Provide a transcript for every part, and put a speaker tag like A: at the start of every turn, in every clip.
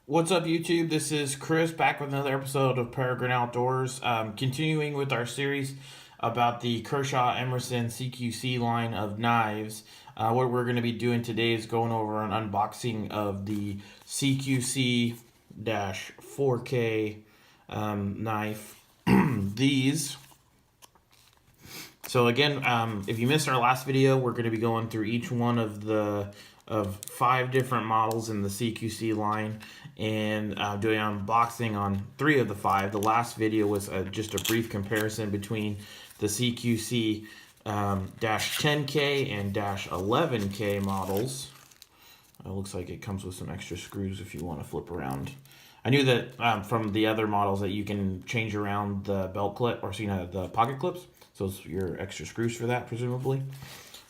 A: What's up, YouTube? This is Chris back with another episode of Peregrine Outdoors. Continuing with our series about the Kershaw Emerson CQC line of knives. What we're going to be doing today is going over an unboxing of the CQC-4K knife. These. So again, if you missed our last video, we're going to be going through each one of the 5 different models in the CQC line and doing an unboxing on 3 of the 5. The last video was just a brief comparison between the CQC -10K and -11K models. It looks like it comes with some extra screws if you want to flip around. I knew that from the other models that you can change around the belt clip, or the pocket clips. So it's your extra screws for that, presumably.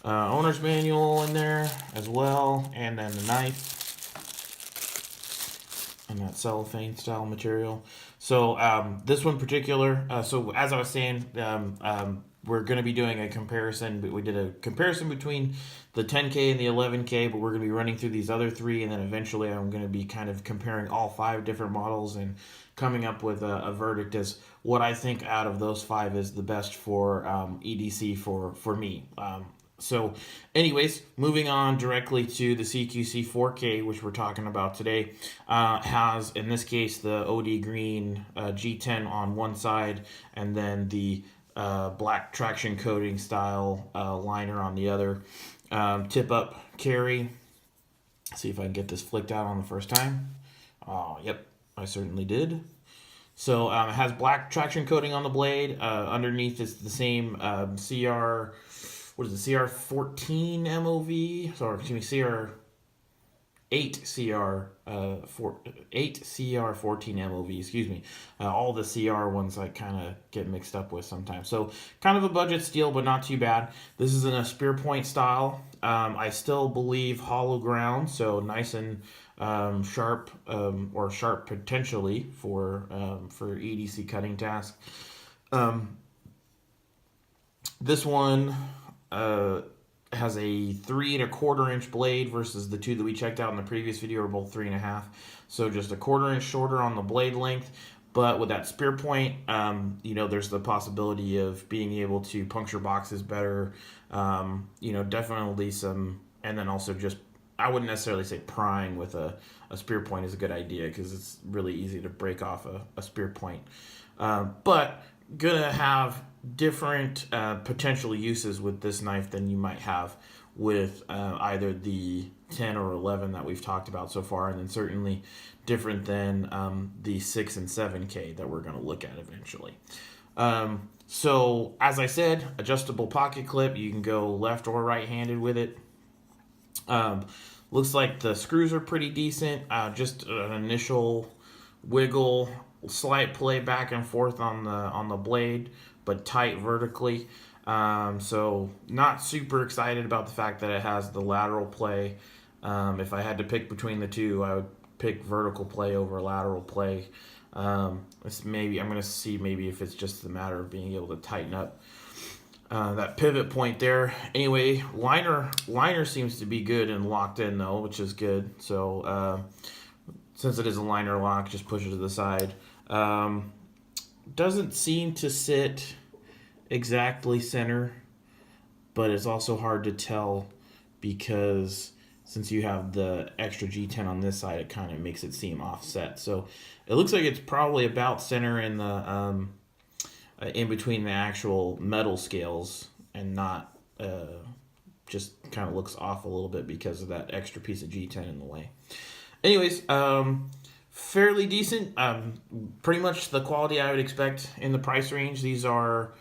A: Owner's manual in there as well, and then the knife and that cellophane style material. So this one particular, so as I was saying, we're going to be doing a comparison. We did a comparison between the 10K and the 11K, but we're going to be running through these other 3, and then eventually I'm going to be kind of comparing all 5 different models and coming up with a verdict as what I think out of those 5 is the best for EDC for me. So anyways, moving on directly to the CQC-4K, which we're talking about today, has, in this case, the OD green G10 on one side, and then the black traction coating style liner on the other. Tip up carry. See if I can get this flicked out on the first time. Oh, yep, I certainly did. So it has black traction coating on the blade. Underneath is the same CR. What is it? CR14 MOV? Sorry, excuse me, CR8 8 CR14 MOV. Excuse me. All the CR ones I kind of get mixed up with sometimes. So kind of a budget steal, but not too bad. This is in a spear point style. I still believe hollow ground, so nice and sharp, or sharp potentially for EDC cutting task. This one has a 3 1/4 inch blade versus the 2 that we checked out in the previous video are both 3 1/2. So just a 1/4 inch shorter on the blade length. But with that spear point, there's the possibility of being able to puncture boxes better. Definitely some, and then also just, I wouldn't necessarily say prying with a spear point is a good idea because it's really easy to break off a spear point. But gonna have different potential uses with this knife than you might have with either the 10 or 11 that we've talked about so far, and then certainly different than the 6 and 7K that we're going to look at eventually. So as I said, adjustable pocket clip. You can go left or right-handed with it. Looks like the screws are pretty decent. Just an initial wiggle, slight play back and forth on the blade, but tight vertically. So not super excited about the fact that it has the lateral play. If I had to pick between the 2, I would pick vertical play over lateral play. Maybe I'm going to see maybe if it's just a matter of being able to tighten up that pivot point there. Anyway, liner seems to be good and locked in though, which is good. So since it is a liner lock, just push it to the side. Doesn't seem to sit exactly center, but it's also hard to tell because since you have the extra G10 on this side, it kind of makes it seem offset. So it looks like it's probably about center in the in between the actual metal scales, and not just kind of looks off a little bit because of that extra piece of G10 in the way. Anyways, fairly decent. Pretty much the quality I would expect in the price range. These are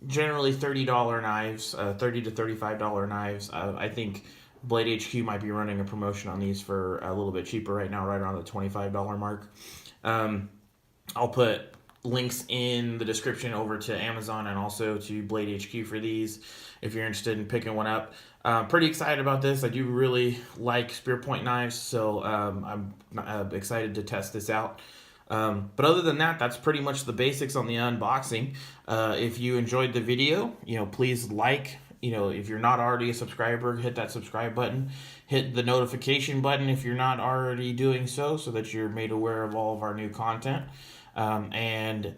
A: generally $30 knives, $30 to $35 knives. I think Blade HQ might be running a promotion on these for a little bit cheaper right now, right around the $25 mark. I'll put links in the description over to Amazon and also to Blade HQ for these if you're interested in picking one up. Pretty excited about this. I do really like spear point knives, so I'm excited to test this out. But other than that, that's pretty much the basics on the unboxing. If you enjoyed the video, please like if you're not already a subscriber, hit that subscribe button. Hit the notification button if you're not already doing so that you're made aware of all of our new content. And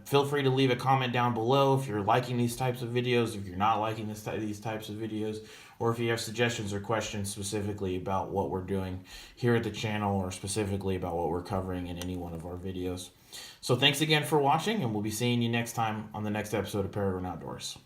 A: feel free to leave a comment down below if you're liking these types of videos, if you're not liking these types of videos, or if you have suggestions or questions specifically about what we're doing here at the channel, or specifically about what we're covering in any one of our videos. So thanks again for watching, and we'll be seeing you next time on the next episode of Peregrine Outdoors.